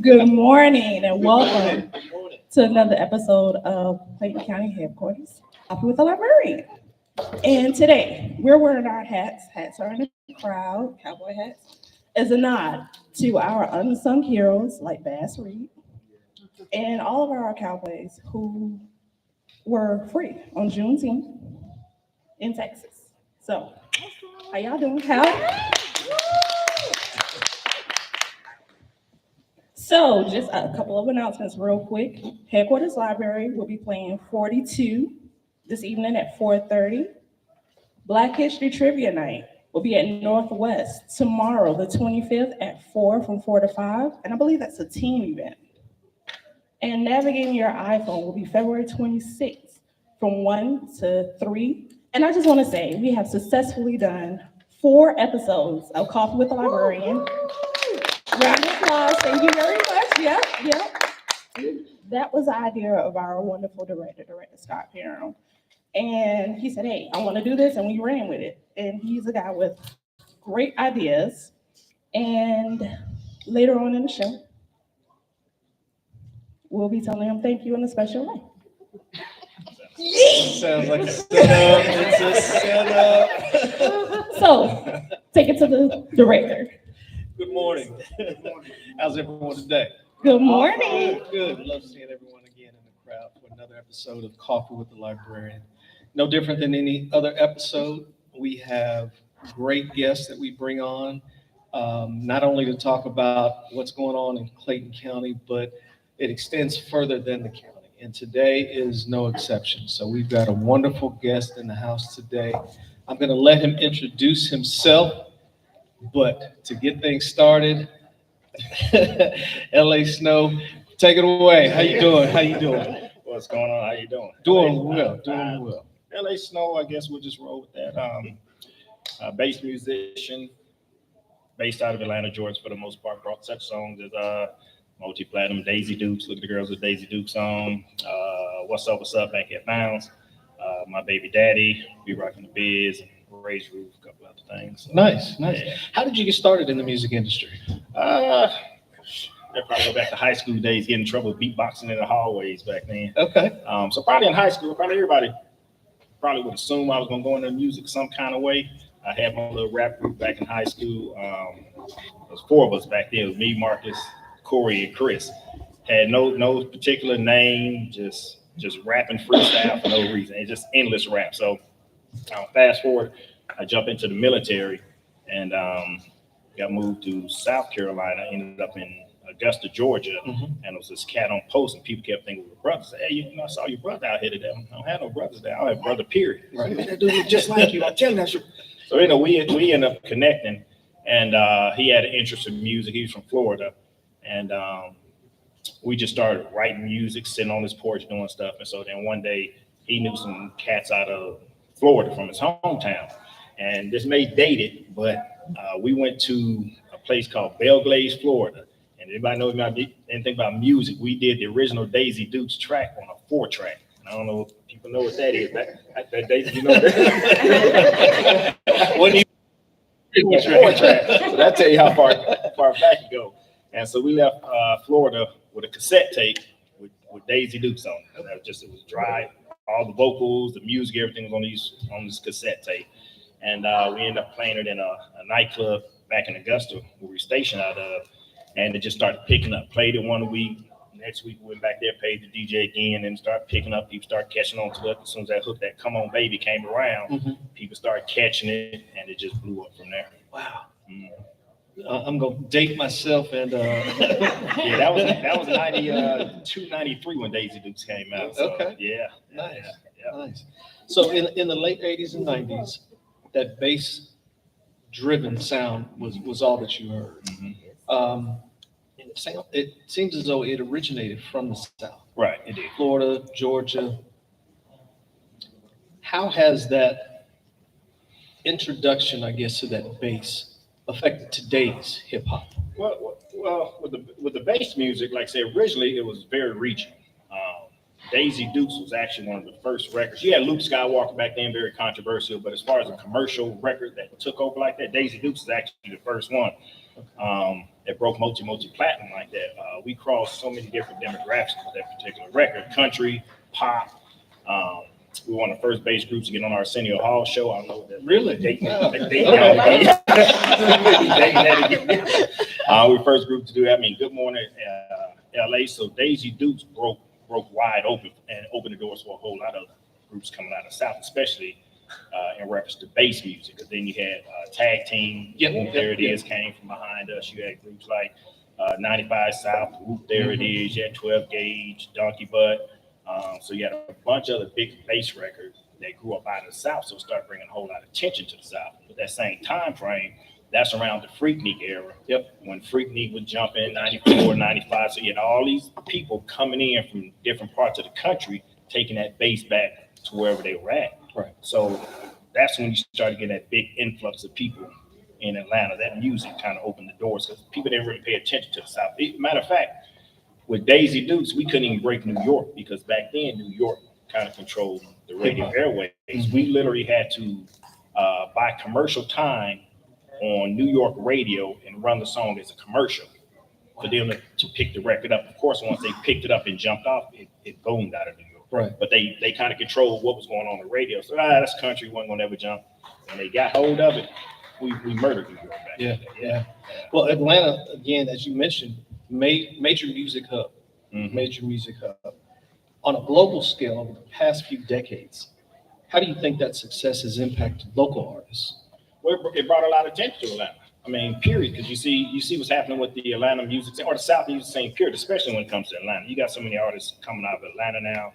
Good morning and welcome to another episode of Clayton County Headquarters, Coffee with the Librarian. And today we're wearing our hats. Hats are in the crowd, cowboy hats, as a nod to our unsung heroes like Bass Reed and all of our cowboys who were free on Juneteenth in Texas. So, how y'all doing? So, just a couple of announcements real quick. Headquarters Library will be playing 42 this evening at 4:30. Black History Trivia Night will be at Northwest tomorrow, the 25th at 4 from 4 to 5. And I believe that's a team event. And Navigating Your iPhone will be February 26th from 1 to 3. And I just want to say, we have successfully done 4 episodes of Coffee with the Librarian. Round of applause. Thank you very much. Yep. That was the idea of our wonderful director, Director Scott Parham. And he said, hey, I want to do this. And we ran with it. And he's a guy with great ideas. And later on in the show, we'll be telling him thank you in a special way. Sounds like a setup. It's a setup. So, take it to the director. Good morning. How's everyone today? Good morning. Good. Love seeing everyone again in the crowd for another episode of Coffee with the Librarian. No different than any other episode. We have great guests that we bring on, not only to talk about what's going on in Clayton County, but it extends further than the county. And today is no exception. So we've got a wonderful guest in the house today. I'm going to let him introduce himself. But to get things started, LA Snow, take it away. How you doing? What's going on? How you doing? Doing well. LA Snow, I guess we'll just roll with that. Bass musician, based out of Atlanta, Georgia for the most part. Brought such songs as Multi-Platinum, Daisy Dukes, Look at the Girls with Daisy Dukes on, What's Up, Bankhead Bounce, My Baby Daddy, Be Rocking the Biz, Raise Roof, a couple other things. Nice. Yeah. How did you get started in the music industry? I'll probably go back to high school days, getting in trouble with beatboxing in the hallways back then. Okay. So probably in high school, everybody probably would assume I was going to go into music some kind of way. I had my little rap group back in high school. There was 4 of us back then. It was me, Marcus, Corey, and Chris. Had no particular name, just rapping freestyle for no reason. It's just endless rap. So fast forward, I jumped into the military and got moved to South Carolina. Ended up in Augusta, Georgia, and it was this cat on post, and people kept thinking we were brothers. Hey, I saw your brother out here today. I don't have no brothers there. I don't have brother, period. Right. That dude look just like you. I'm telling you. So we ended up connecting, and he had an interest in music. He was from Florida, and we just started writing music, sitting on his porch doing stuff. And so then one day he knew some cats out of Florida from his hometown, and this may date it, but we went to a place called Belglades, Florida. And anybody know anything about music? We did the original Daisy Dukes track on a 4-track. I don't know if people know what that is. That Daisy, you know that? When you 4-track, so that tell you how far back you go. And so we left Florida with a cassette tape with Daisy Dukes on it. It was dry. All the vocals, the music, everything was on this cassette tape. And we ended up playing it in a nightclub back in Augusta where we were stationed out of. And it just started picking up. Played it one week. Next week, we went back there, paid the DJ again, and started picking up. People started catching on to it. As soon as that hook, that Come On Baby came around, people started catching it, and it just blew up from there. Wow. I'm going to date myself. And yeah, that was 92, 93 when Daisy Dukes came out. So, okay. Yeah. Nice. Yeah. Nice. So in the late 80s and 90s, that bass-driven sound was all that you heard. It seems as though it originated from the South. Right, it did. Florida, Georgia. How has that introduction, I guess, to that bass affected today's hip hop? Well, with the bass music, like I said, originally it was very regional. Daisy Dukes was actually one of the first records. You had Luke Skywalker back then, very controversial, but as far as a commercial record that took over like that, Daisy Dukes is actually the first one that broke multi-platinum like that. We crossed so many different demographics with that particular record: country, pop. We were one of the first bass groups to get on our Arsenio Hall show. I don't know that. Really? We were first group to do that. I mean, Good Morning LA. So Daisy Dukes broke wide open and opened the doors for a whole lot of groups coming out of the South, especially in reference to bass music. Because then you had Tag Team, There It Is came from behind us. You had groups like 95 South, Whoop, There It Is. You had 12 Gauge, Donkey Butt. So you had a bunch of other big bass records that grew up out of the South, so it started bringing a whole lot of attention to the South. But that same time frame, that's around the Freaknik era. When Freaknik was jumping, 94, 95. So you had all these people coming in from different parts of the country, taking that bass back to wherever they were at. Right. So that's when you started getting that big influx of people in Atlanta. That music kind of opened the doors because people didn't really pay attention to the South. Matter of fact, with Daisy Dukes, we couldn't even break New York because back then New York kind of controlled the radio airways. We literally had to buy commercial time on New York radio and run the song as a commercial for them to pick the record up. Of course, once they picked it up and jumped off, it boomed out of New York. Right. But they kind of controlled what was going on the radio. So that's country, wasn't gonna ever jump. When they got hold of it, we murdered New York back then. Yeah. Well, Atlanta, again, as you mentioned, major music hub. Major music hub. On a global scale, over the past few decades, how do you think that success has impacted local artists? Well, it brought a lot of attention to Atlanta. I mean, period, because you see what's happening with the Atlanta music scene, or the South music scene, period, especially when it comes to Atlanta. You got so many artists coming out of Atlanta now,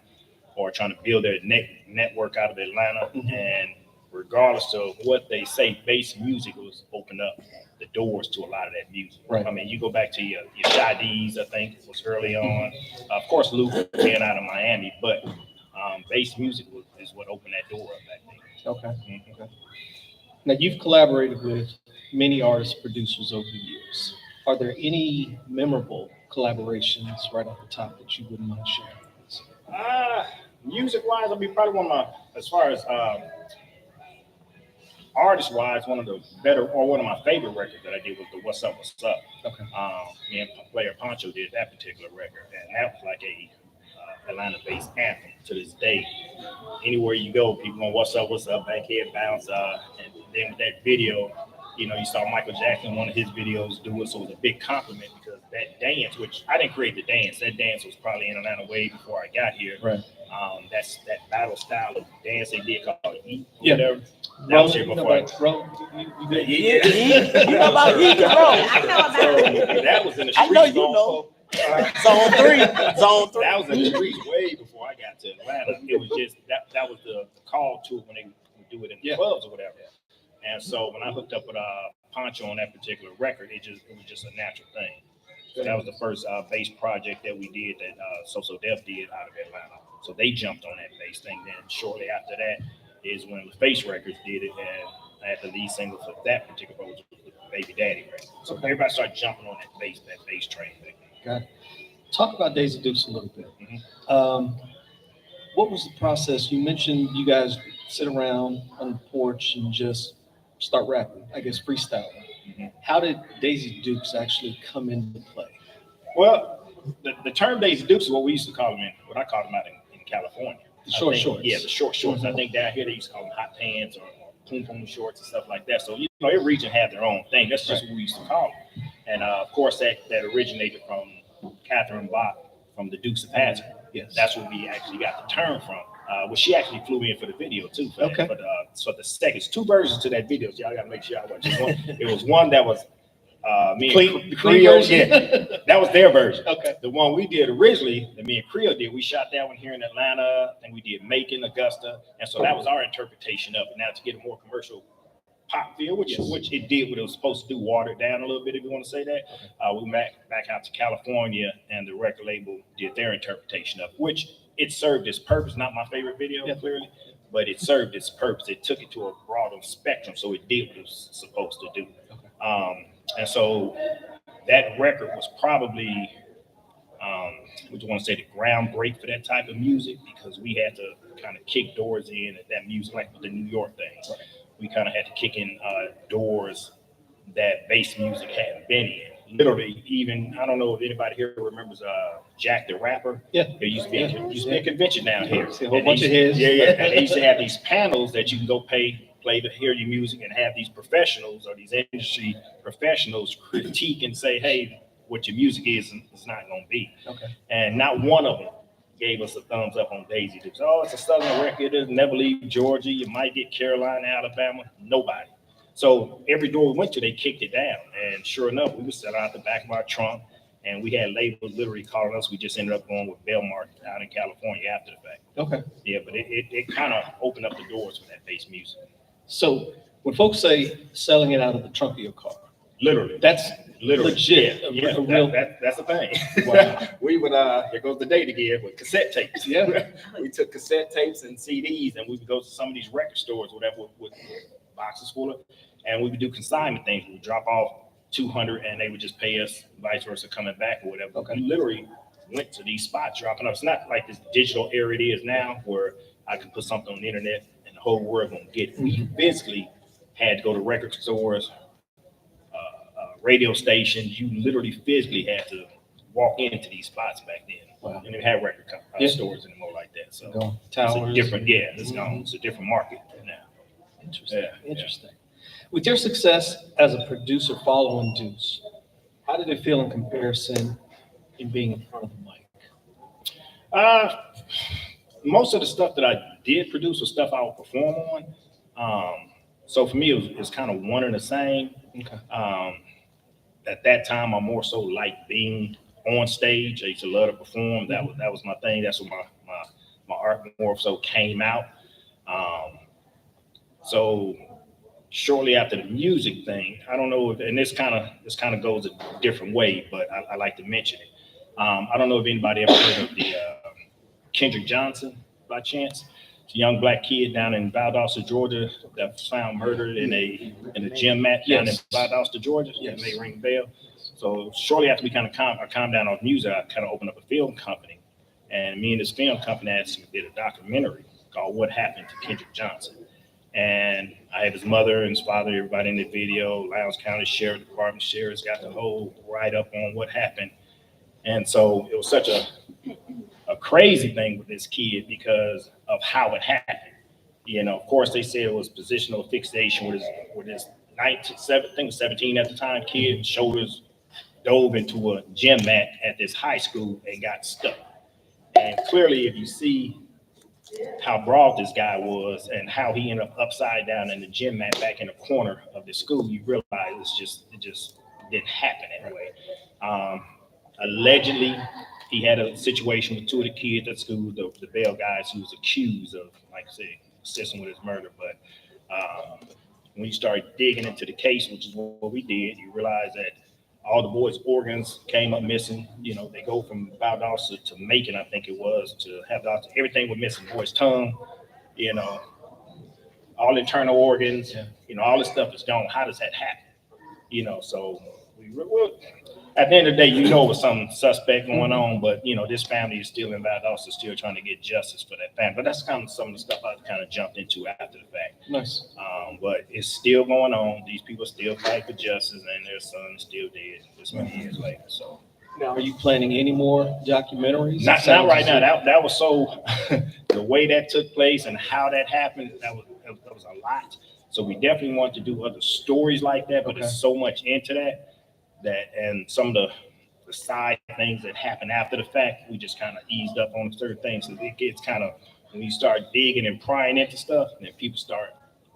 or trying to build their network out of Atlanta. And regardless of what they say, bass music was opened up the doors to a lot of that music. Right. I mean, you go back to your Shy-D's, I think, was early on. Of course, Luke being out of Miami, but bass music is what opened that door up back then. Okay. Now, you've collaborated with many artists, producers over the years. Are there any memorable collaborations right off the top that you wouldn't mind sharing with us? Music-wise, I'll be probably one of my, as far as artist-wise, one of the better, or one of my favorite records that I did was the What's Up, What's Up. Okay. Me and Player Poncho did that particular record, and that was like a Atlanta-based anthem to this day. Anywhere you go, people going, What's Up, Bankhead Bounce. And then with that video, you saw Michael Jackson, one of his videos, do it. So it was a big compliment because that dance, which I didn't create the dance, that dance was probably in Atlanta way before I got here. Right. That's that battle style of dance they did called Eat. Yeah. Whatever. That was here before. You know about Eat and Roll. I know about So that was in the streets. I know you know. Zone 3. That was in the streets way before I got to Atlanta. It was just that was the call to it when they would do it in the clubs or whatever. And so when I hooked up with Poncho on that particular record, it was just a natural thing. So that was the first bass project that we did that So Def did out of Atlanta. So they jumped on that bass thing. Then shortly after that is when the Face Records did it, and I had the lead single for that particular project was Baby Daddy record. So everybody started jumping on that bass train thing. Got it. Talk about Daisy Dukes a little bit. What was the process? You mentioned you guys sit around on the porch and just start rapping, I guess freestyling. How did Daisy Dukes actually come into play? Well, the term Daisy Dukes is what we used to call them what I called them out in California. The short shorts. Yeah, the short shorts. I think down here they used to call them hot pants or poom poom shorts and stuff like that. So every region had their own thing. That's just what we used to call them. And of course that originated from Catherine Bach from the Dukes of Hazzard. Yes. That's where we actually got the term from. Well, she actually flew in for the video too. Okay. But so the second, it's two versions to that video. So y'all gotta make sure y'all watch it. It was one that was me and Creole. Yeah, that was their version. Okay. The one we did originally, that me and Creole did, we shot that one here in Atlanta, and we did Macon, Augusta, and so that was our interpretation of it. Now to get a more commercial pop feel, which it did what it was supposed to do, watered down a little bit, if you want to say that. We went back out to California, and the record label did their interpretation of it, which it served its purpose. Not my favorite video, clearly, but it served its purpose. It took it to a broader spectrum, so it did what it was supposed to do. And so that record was probably we just want to say the groundbreak for that type of music, because we had to kind of kick doors in at that music, like with the New York thing. We kind of had to kick in doors that bass music hadn't been in. Literally, even, I don't know if anybody here remembers Jack the Rapper. Yeah. There used to be a convention down here. See a whole bunch of his. Yeah, yeah. And they used to have these panels that you can go play to hear your music, and have these professionals or these industry professionals critique and say, hey, what your music is not going to be. Okay. And not one of them gave us a thumbs up on Daisy Dukes. Oh, it's a Southern record. It'll never leave Georgia. You might get Carolina, Alabama. Nobody. So every door we went to, they kicked it down. And sure enough, we would sell out the back of our trunk, and we had labels literally calling us. We just ended up going with Belmar out in California after the fact. Okay. Yeah, but it kind of opened up the doors for that bass music. So when folks say selling it out of the trunk of your car, Literally. that's Literally. legit. Yeah, A real. that's the thing. Wow. We would, here goes the date again, with cassette tapes. Yeah. We took cassette tapes and CDs, and we would go to some of these record stores, whatever, with boxes full of, and we would do consignment things. We would drop off 200, and they would just pay us, vice versa, coming back or whatever. Okay. We literally went to these spots dropping off. It's not like this digital era it is now, where I can put something on the internet and the whole world gonna get it. We physically had to go to record stores, radio stations. You literally physically had to walk into these spots back then. Wow. And they had record Yeah. stores anymore like that. So Go. it's a Towers. different, it's gone. It's a different market now. Interesting. Yeah, Interesting. With your success as a producer following Deuce, how did it feel in comparison in being in front of the mic? Most of the stuff that I did produce was stuff I would perform on. So for me, it was kind of one and the same. Okay. At that time, I more so liked being on stage. I used to love to perform. That was my thing. That's what my art more so came out. So shortly after the music thing, I don't know if, and this kind of goes a different way, but I like to mention it. I don't know if anybody ever heard of the Kendrick Johnson by chance. It's a young black kid down in Valdosta, Georgia, that was found murdered in a gym mat down in Valdosta, Georgia. Yes. It may ring a bell. So shortly after we kind of calmed down on music, I kind of opened up a film company, and me and this film company actually did a documentary called "What Happened to Kendrick Johnson." And I had his mother and his father, everybody in the video. Lowndes County Sheriff Department sheriffs got the whole write-up on what happened. And so it was such a crazy thing with this kid because of how it happened. You know, of course, they said it was positional fixation with his 19, I think it was 17 at the time, kid, shoulders dove into a gym mat at this high school and got stuck. And clearly, if you see how broad this guy was and how he ended up upside down in the gym mat back in the corner of the school, you realize it just didn't happen that way. Allegedly, he had a situation with two of the kids at school, the Bell guys, who was accused of, like I said, assisting with his murder. But when you start digging into the case, which is what we did, you realize that all the boys' organs came up missing. You know, they go from Valdosta to Macon, I think it was, to have everything was missing. Boy's tongue, you know, all internal organs, you know, all this stuff is gone. How does that happen? You know, so at the end of the day, you know, it was some suspect going on, but you know, this family is still in Valdosta, still trying to get justice for that family. But that's kind of some of the stuff I kind of jumped into after the fact. Nice. But it's still going on. These people still fight for justice, and their son is still dead this many years later. So, Now, are you planning any more documentaries? not right now. That was so the way that took place and how that happened. That was a lot. So we definitely want to do other stories like that. But Okay. there's so much into that and some of the side things that happen after the fact, we just kind of eased up on certain things. So it gets kind of, when you start digging and prying into stuff, and then people start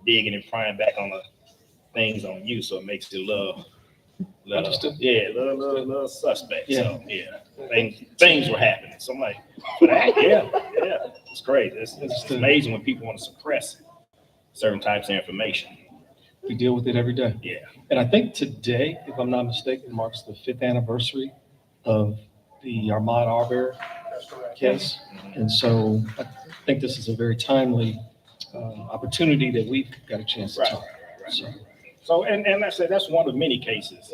digging and prying back on the things on you. So it makes it a little suspect. Yeah. So things were happening. So I'm like, for that, it's crazy. It's amazing when people want to suppress certain types of information. We deal with it every day. Yeah. And I think today, if I'm not mistaken, marks the 5th anniversary of the Ahmaud Arbery case. And so I think this is a very timely opportunity that we've got a chance to talk. Right. So, and I said, that's one of many cases,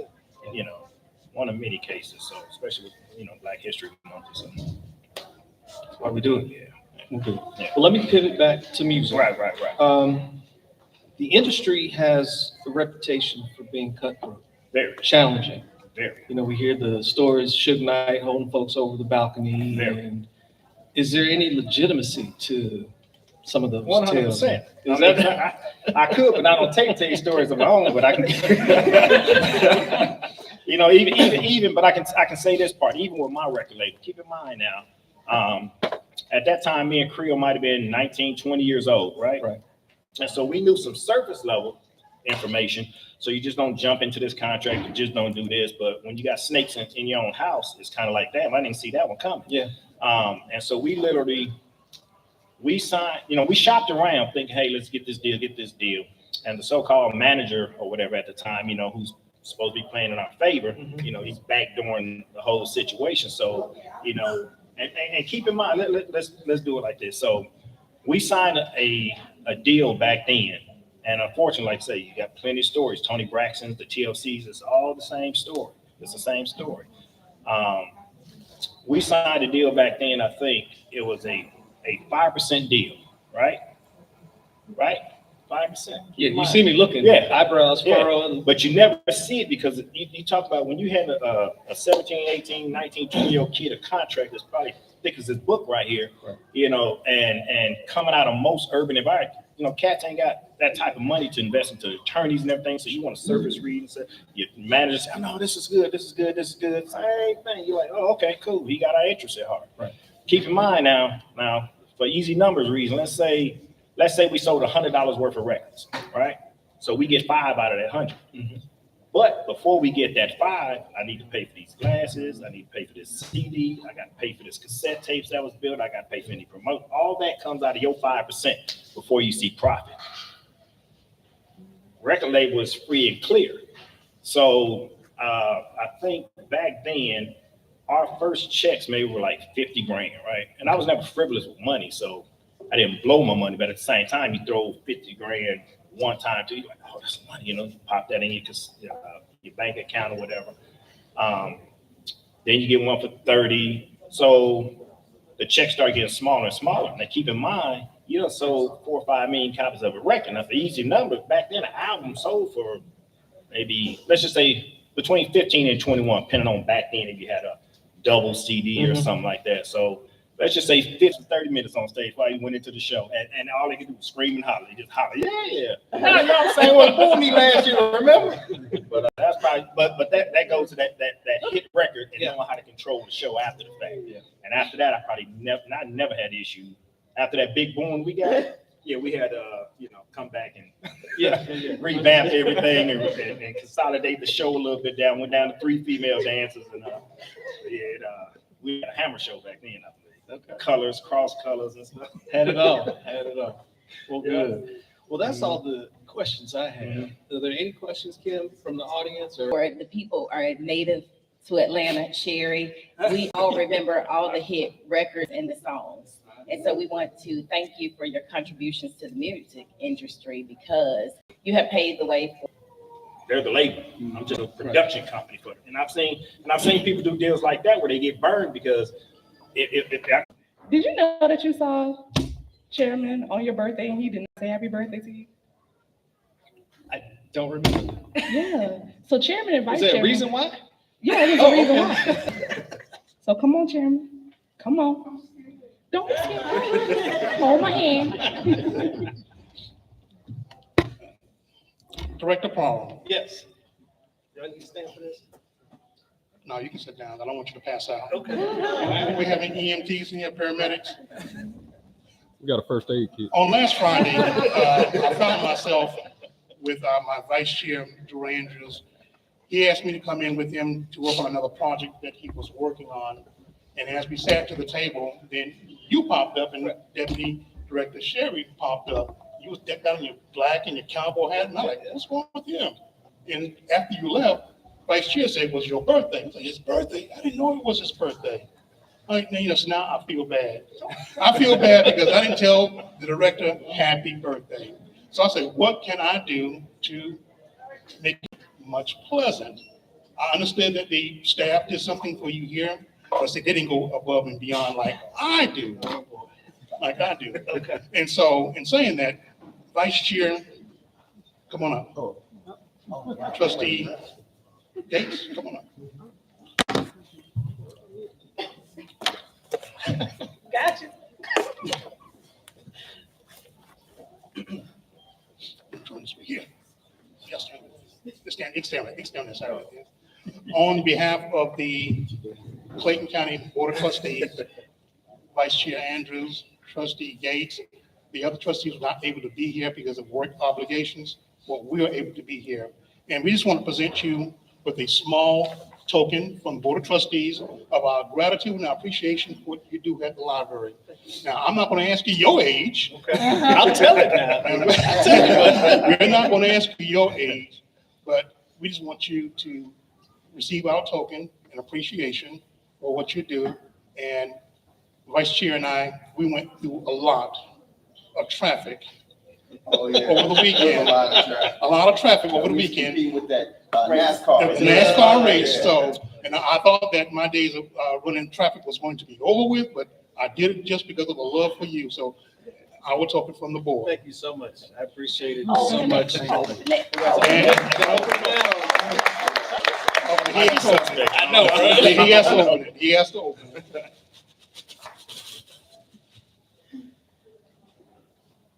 you know, one of many cases. So especially with Black History Month or something. That's why we do it. Yeah. Okay. Yeah. Well, let me pivot back to music. Right. The industry has a reputation for being cutthroat, Very, challenging. very. We hear the stories, Suge Knight holding folks over the balcony. Very. And is there any legitimacy to some of those 100%. tales? I could, but I don't tell you stories of my own. But I can, even. But I can say this part. Even with my record label, keep in mind now. At that time, me and Creo might have been 19, 20 years old, right? Right. And so we knew some surface level information. So you just don't jump into this contract. You just don't do this. But when you got snakes in your own house, it's kind of like, damn, I didn't see that one coming. Yeah. And so we signed, we shopped around thinking, hey, let's get this deal. And the so-called manager or whatever at the time, who's supposed to be playing in our favor, he's backdooring the whole situation. So, and keep in mind, let's do it like this. So we signed a deal back then. And unfortunately, like I say, you got plenty of stories. Tony Braxton's, the TLC's, it's all the same story. It's the same story. We signed a deal back then. I think it was a 5% deal, right? 5%. Yeah, you see me looking. Yeah. Eyebrows furrowed. But you never see it because you talk about when you had a 17, 18, 19, 20-year-old kid, a contract that's probably thick as this book right here, Right. And coming out of most urban environments, cats ain't got that type of money to invest into attorneys and everything. So you want to surface read and say, your manager say, oh, no, this is good. Same thing. You're like, oh, okay, cool. He got our interest at heart. Right. Keep in mind now, for easy numbers reason, let's say we sold $100 worth of records, right? So we get 5 out of that 100. Mhm. But before we get that 5, I need to pay for these glasses. I need to pay for this CD. I got to pay for this cassette tapes that was built. I got to pay for any promote. All that comes out of your 5% before you see profit. Record label is free and clear. So I think back then, our first checks maybe were like 50 grand, right? And I was never frivolous with money, so I didn't blow my money. But at the same time, you throw 50 grand one time too, you're like, oh, that's money, you pop that in your bank account or whatever. Then you get one for 30. So the checks start getting smaller and smaller. Now keep in mind, sold 4 or 5 million copies of a record. Now for easy numbers, back then an album sold for maybe, let's just say between 15 and 21, depending on back then if you had a double CD or something like that. So let's just say 50, 30 minutes on stage while you went into the show. And all they could do was scream and holler. They just holler, yeah. Y'all saying what booed me last year, remember? But that's probably, but that goes to that hit record and knowing how to control the show after the fact. Yeah. And after that, I never had the issue. After that big boom we got, we had come back and revamp everything and consolidate the show a little bit down. Went down to 3 female dancers and we had a hammer show back then. I believe. Okay. Colors, cross colors and stuff. Had it all. Well, good. Well, that's all the questions I have. Are there any questions, Kim, from the audience? Or the people are native to Atlanta, Sherry. We all remember all the hit records and the songs. And so we want to thank you for your contributions to the music industry because you have paved the way for. They're the label. I'm just a production company for them. And I've seen people do deals like that where they get burned because if Did you know that you saw Chairman on your birthday and he did not say happy birthday to you? I don't remember. Yeah. So Chairman and Vice Is there a Chairman. reason why? Yeah, there's a reason why. So come on, Chairman. Come on. Don't be scared. Hold my hand. Director Parham. Yes. Do I need to stand for this? No, you can sit down. I don't want you to pass out. Okay. We have any EMTs in here, paramedics? We got a first aid kit. On last Friday, I found myself with my vice chair, Drew Andrews. He asked me to come in with him to work on another project that he was working on. And as we sat to the table, then you popped up and Deputy Director Sherry popped up. You was decked out in your black and your cowboy hat. And I'm like, what's wrong with him? And after you left, Vice Chair said, it was your birthday. I was like, his birthday? I didn't know it was his birthday. Like, so now I feel bad. I feel bad because I didn't tell the director happy birthday. So I said, what can I do to make it much pleasant? I understood that the staff did something for you here, but they didn't go above and beyond like I do. Like I do. Okay. And so in saying that, Vice Chair, come on up. Trustee Gates, come on up. Gotcha. Turn this way here. Yes, sir. Extend that side right there. On behalf of the Clayton County Board of Trustees, Vice Chair Andrews, Trustee Gates, the other trustees were not able to be here because of work obligations, but we are able to be here. And we just want to present you with a small token from the Board of Trustees of our gratitude and our appreciation for what you do at the library. Now, I'm not going to ask you your age. Okay. I'll tell it now. We're not going to ask you your age, but we just want you to receive our token and appreciation for what you do. And Vice Chair and I, we went through a lot of traffic over the weekend. A lot of traffic over the weekend. With that NASCAR. NASCAR race. So, and I thought that my days of running traffic was going to be over with, but I did it just because of the love for you. So I will talk it from the board. Thank you so much. I appreciate it Oh, so much. And- I know. He has to open it. He has to open it.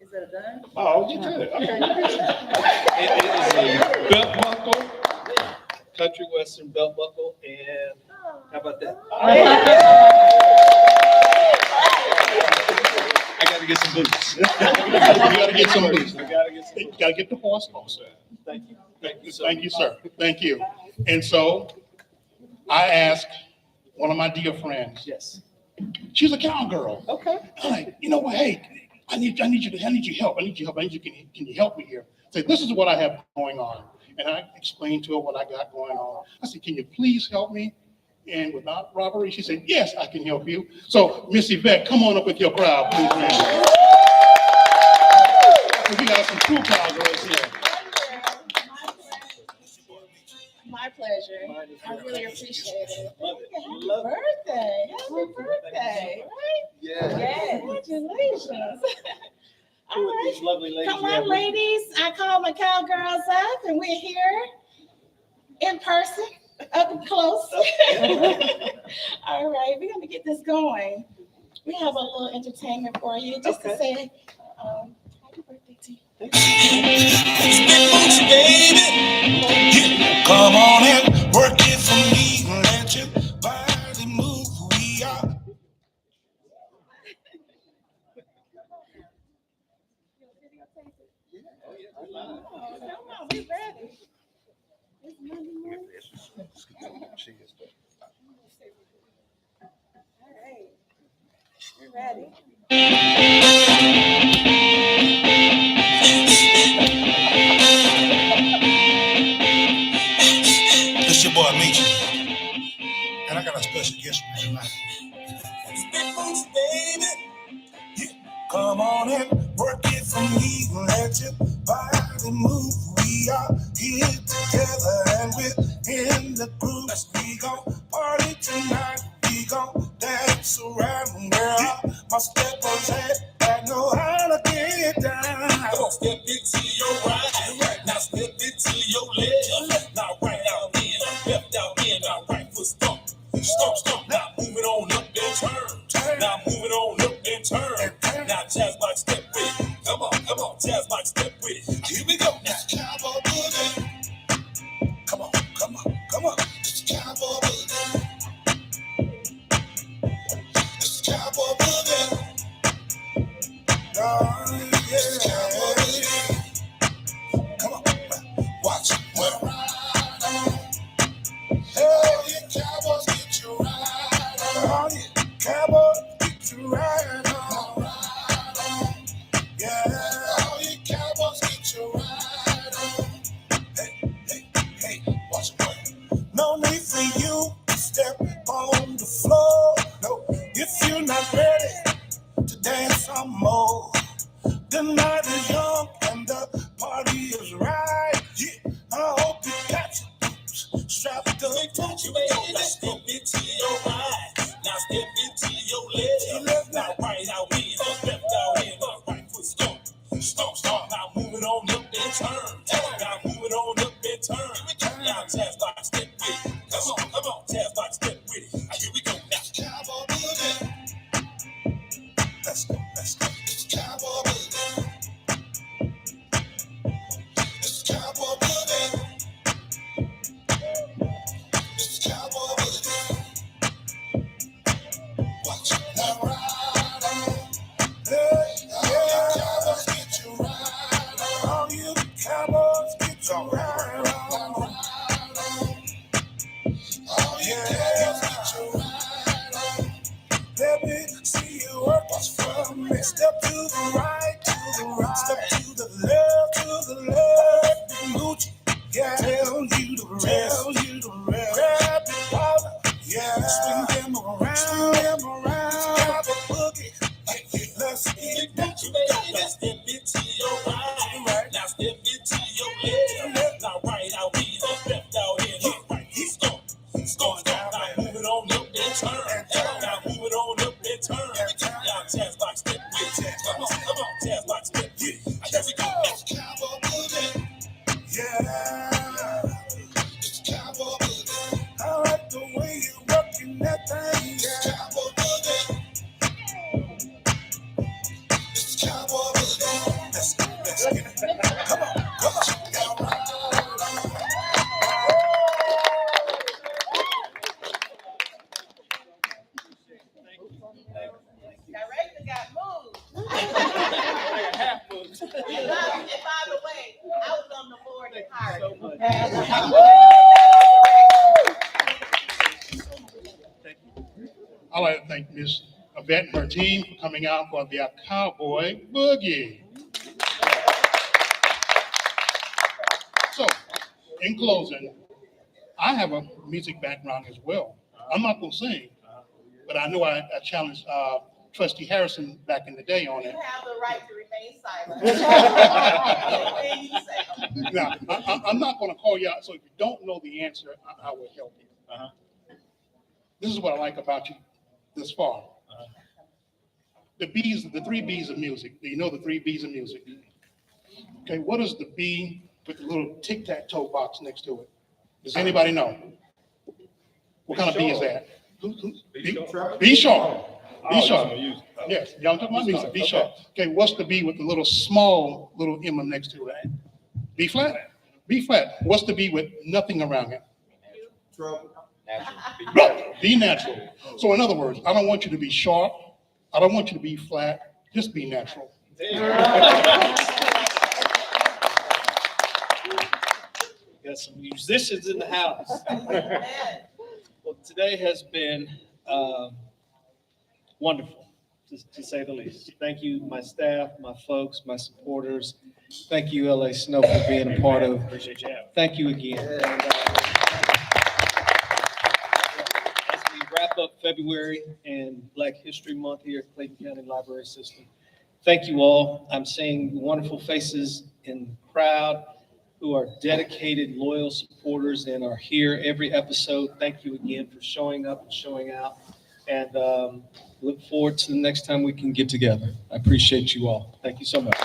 Is it done? Oh, you did. Okay. It is a belt buckle, country western belt buckle, and how about that? I gotta get some boots. You gotta get some boots. I gotta get some You boots. gotta get the horse also. Thank you. Thank you so Thank you, much. sir. Thank you. And so I asked one of my dear friends, Yes. she's a cowgirl. Okay. I'm like, you know what? Hey, I need your help. Can you help me here? Say, this is what I have going on. And I explained to her what I got going on. I said, can you please help me? And without robbery, she said, yes, I can help you. So Miss Yvette, come on up with your crowd, please, man. We got some true cowgirls here. My pleasure. I really appreciate it. Love it. Happy Love it. birthday. Happy birthday. Right? Yeah. Congratulations. All With right. these lovely ladies. Come you have on, with you. ladies. I called my cowgirls up and we're here in person, up and close. All right, we're gonna get this going. We have a little entertainment for you, just to say, happy birthday to you. Come on and work it for me. Let your body move. We are. Come on, we ready. It's Monday morning. All right, we're ready. It's your boy Meech. And I got a special guest for you tonight. Come on and work it for me. Let your body move. We are here together and we're in the groove. We gon' party tonight. We gon' dance around, girl. My steppers that know how to get down. Come on, step it to your right. Now step it to your left. Now right out in, left out in. Now right foot stomp. Stomp, stomp. Now move it on up and turn. Now move it on up and turn. Now jazz like step with it. Come on, jazz like step with it. Here we go. Now cowboy boogie. Come on. It's cowboy boogie. It's cowboy boogie. Oh, yeah. It's cowboy boogie. Come on. Watch it. Well, ride on. that turn. Now Taz like step with it. Come on, Taz like step with it. Here we go now. Cowboy boogie. Let's go. It's cowboy boogie. It's cowboy boogie. It's cowboy boogie. Watch it now ride on. Hey, all you cowboys get you ride on. All you cowboys get you ride on. All you cowboys get you ride on. Let me see you work what's from me. Step to the right, step to the left, Gucci. Yeah, tell you the rest. Grab your powder, yeah, swing them around. Grab a boogie, let's get back to that. Now step it to your right, now step it to your left. Now right out here, left out here, right. He's going down. Now move it on up and turn. Now move it on up and turn. Now Taz like step with it. Come on, Taz like step with it. Here we go. It's cowboy boogie. Yeah. It's cowboy boogie. I like the way you working that thing. It's cowboy boogie. It's cowboy boogie. Let's get it. Come on. Director got moved. And by the way, I was on the board at Hart. I'd like to thank Ms. Yvette and her team for coming out for their Cowboy Boogie. So, in closing, I have a music background as well. I'm not going to sing, but I know I challenged Trustee Harrison back in the day on You it. have the right to remain silent. Anything you say. Now, I'm not going to call you out, so if you don't know the answer, I will help you. This is what I like about you this far. The three B's of music. Do you know the three B's of music? Okay, what is the B with the little tic-tac-toe box next to it? Does anybody know? What kind of B is that? B sharp. B sharp. Yes, y'all talking about music. B sharp. Okay, what's the B with the little small little M next to it? B flat. B flat. What's the B with nothing around it? Be natural. So in other words, I don't want you to be sharp. I don't want you to be flat. Just be natural. Got some musicians in the house. Well, today has been wonderful, to say the least. Thank you, my staff, my folks, my supporters. Thank you, LA Snow, for being a part of. Appreciate you. Thank you again. And, as we wrap up February and Black History Month here at Clayton County Library System, thank you all. I'm seeing wonderful faces in the crowd who are dedicated, loyal supporters and are here every episode. Thank you again for showing up and showing out. And look forward to the next time we can get together. I appreciate you all. Thank you so much.